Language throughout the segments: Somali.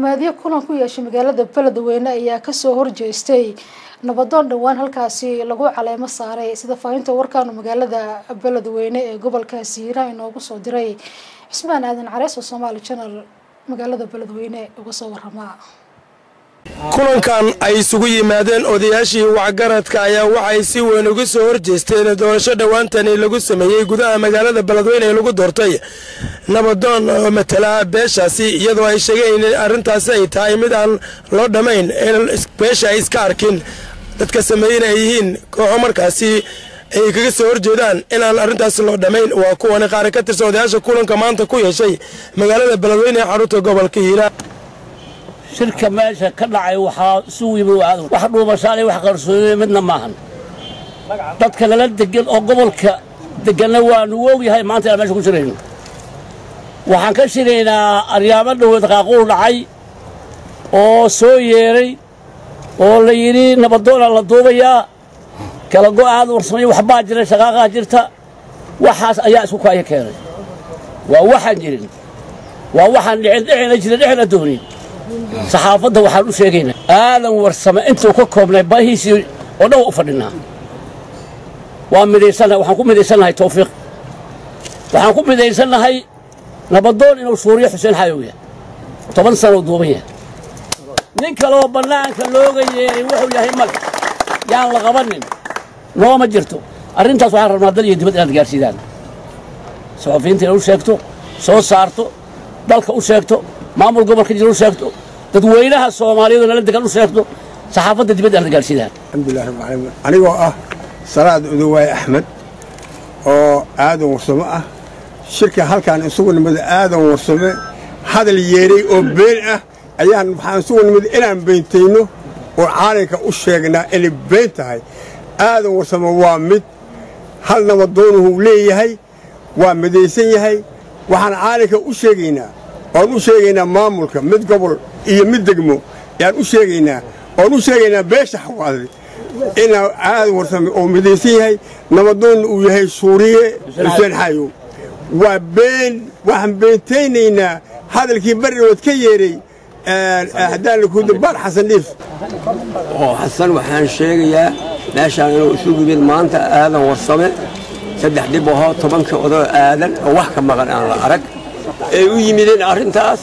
dhaqameedyo kulan ku yeeshay magaalada Beledweyne ayaa ka soo horjeestay nabadoon dhawaan halkaasi lagu caleemo saaray sida faafinta warkaan magaalada Beledweyne ee gobolka Hiiraan inoogu soo diray Cismaan Aadan Careys oo Soomaali Channel magaalada Beledweyne uga soo warama. kulankan ay isugu yimaadeen odayaashii wacgaradka ayaa waxay si weyn uga soo horjeesteen doorasho dhawaantani lagu sameeyay gudaha magaalada Beledweyne ee lagu doortay nabadoon oo matala beeshaasi iyadoo ay sheegeen in arrintaas ay tahay mid aan loo dhamayn in beesha iska arkin dadka sameeyeen ay yihiin kooxo markaasi ay kaga soo horjeedaan in aan arrintaas loo dhamayn waa kuwan qaar ka tirsan odayaasha kulanka maanta ku yeeshay magaalada Beledweyne ee xarunta gobolka Hiiraan. shirka meesha ka dhacay waxa suu yimid wax dhuumashaale wax qarsoon midna maahan dadka la degan oo gobolka degan waa nuug yahay maanta meesha ku jireen waxaan ka shiraynaa aryaabo dhawad qaaqul dhacay oo soo yeeray oo la yiri nabadoon la duubaya kala go'aad warsamay wax baa jira shaqaaqa jirta waxaas ayaa isku kaaya keenay waa waxaan jirin waa waxaan dhicin adduunyada saxaafadda waxaan u sheegaynaa aadan warsame intuu ka koobnay baahiisii oo dhow u fadhinaa waa midaysanahay waxaan ku midaysanahay tawfiiq waxaan ku midaysanahay nabadoon inuu suuriyo xuseen xayowya 10 sano duuban yahay nin kale oo bannaanka looga yeeray wuxuu yahay mal yaan la qabanin nooma jirto arrintaas waxaan rabnaa dal iyo dibad inaad gaarsiidaan saxafiyiinta inuu sheegto soo saarto dalka u sheegto maamul gobolka jiro sheegto dadweynaha Soomaaliyeed la degan u sheegto saxaafadda dibadda aan gaarsiinaa alxamdulillah anigoo ah Salaad Uduwaay Axmed oo aadan warsamo ah shirka halkaan isugu nimid aadan warsamo hadal yeeray oo been ah ayaan waxaan isugu nimid inaan beentayno oo caalinka u sheegnaa in been tahay aadan warsamo waa mid hal nabadoonuhu leeyahay waa midaysan yahay waxaan caalinka u sheegaynaa oo u sheegaynaa maamulka mid gobol iyo mid degmo yaan u sheegaynaa beesha xawaadi in aad warsame oo midaysan yahay nabadoon uu yahay suuriye xuseen xayow waa been waxaan beentaynaynaa hadalkii bariwood ka yeeray haddaan ku dabar xasan dhiif oo xasan waxaan sheegayaa meeshaan inuu isu yimid maanta aadan warsame 3 dhib oo 10 odo aadan oo wax ka maqan aan la arag ay u yimideen arrintaas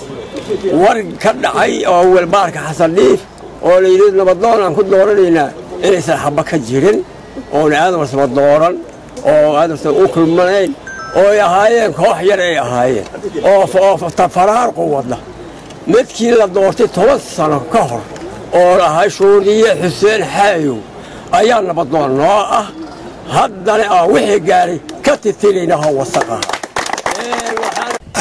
war ka dhacay oo walbaarka xasan dhiif oo la yiri nabadoon aan ku dooranaynaa inay saxaba ka jirin oo aadan warsamo dooran oo aadan warsamo u kulmanayn oo ay ahaayeen koox yar ay ahaayeen oo tafaraar quwada midkii la doortay 10 sano ka hor oo ahay suuriye xuseen xayow ayaa nabadoon noo ah haddana wixii gaaray ka titirayna wasaqa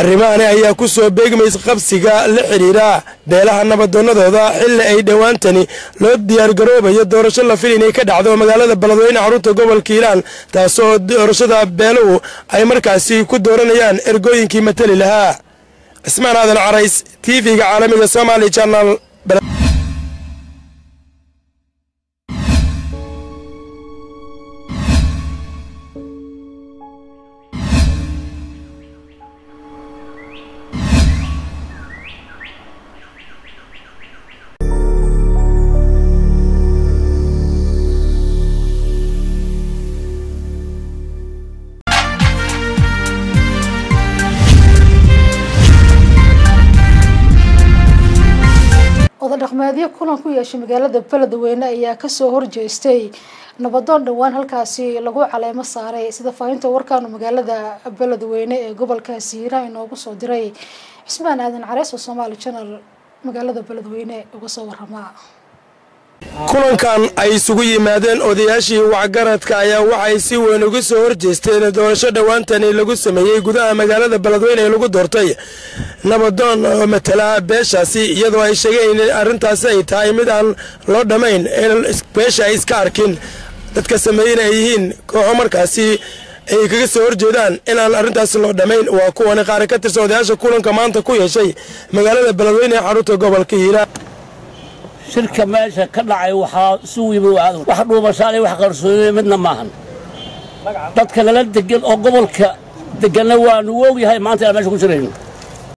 arrimahan ayaa ku soo beegmaysa qabsiga la xiriira beelaha nabadoonadooda xilli ay dhawaantani loo diyaar garoobayo doorasho la filay inay ka dhacdo magaalada Beledweyne xarunta gobolka Hiiraan taasoo doorashada beeluhu ay markaasi ku dooranayaan ergooyinkii matali lahaa. Cismaan Aadan Careys TV-ga caalamiga Soomaali Channel. dhaqameedyo kulan ku yeeshay magaalada Beledweyne ayaa ka soo horjeestay nabadoon dhawaan halkaasi lagu caleemo saaray sida faafinta warkaan magaalada Beledweyne ee gobolka Hiiraan inoogu soo diray Cismaan Aadan Careys oo Soomaali Channel magaalada Beledweyne uga soo warama. kulankan ay isugu yimaadeen odayaashii wacgaradka ayaa waxay si weyn uga soo horjeesteen doorasho dhawaantani lagu sameeyay gudaha magaalada Beledweyne ee lagu doortay nabadoon oo matala beeshaasi iyadoo ay sheegeen in arrintaas ay tahay mid aan loo dhamayn in beesha iska arkin dadka sameeyeen ay yihiin kooxo markaasi ay kaga soo horjeedaan in aan arrintaas loo dhamayn waa kuwan qaar ka tirsan odayaasha kulanka maanta ku yeeshay magaalada Beledweyne ee xarunta gobolka Hiiraan. shirka meesha ka dhacay waxa suu yimid wax dhuumashaale wax qarsoon midna maahan dadka la degan oo gobolka degan waa nuug yahay maanta meesha ku jireen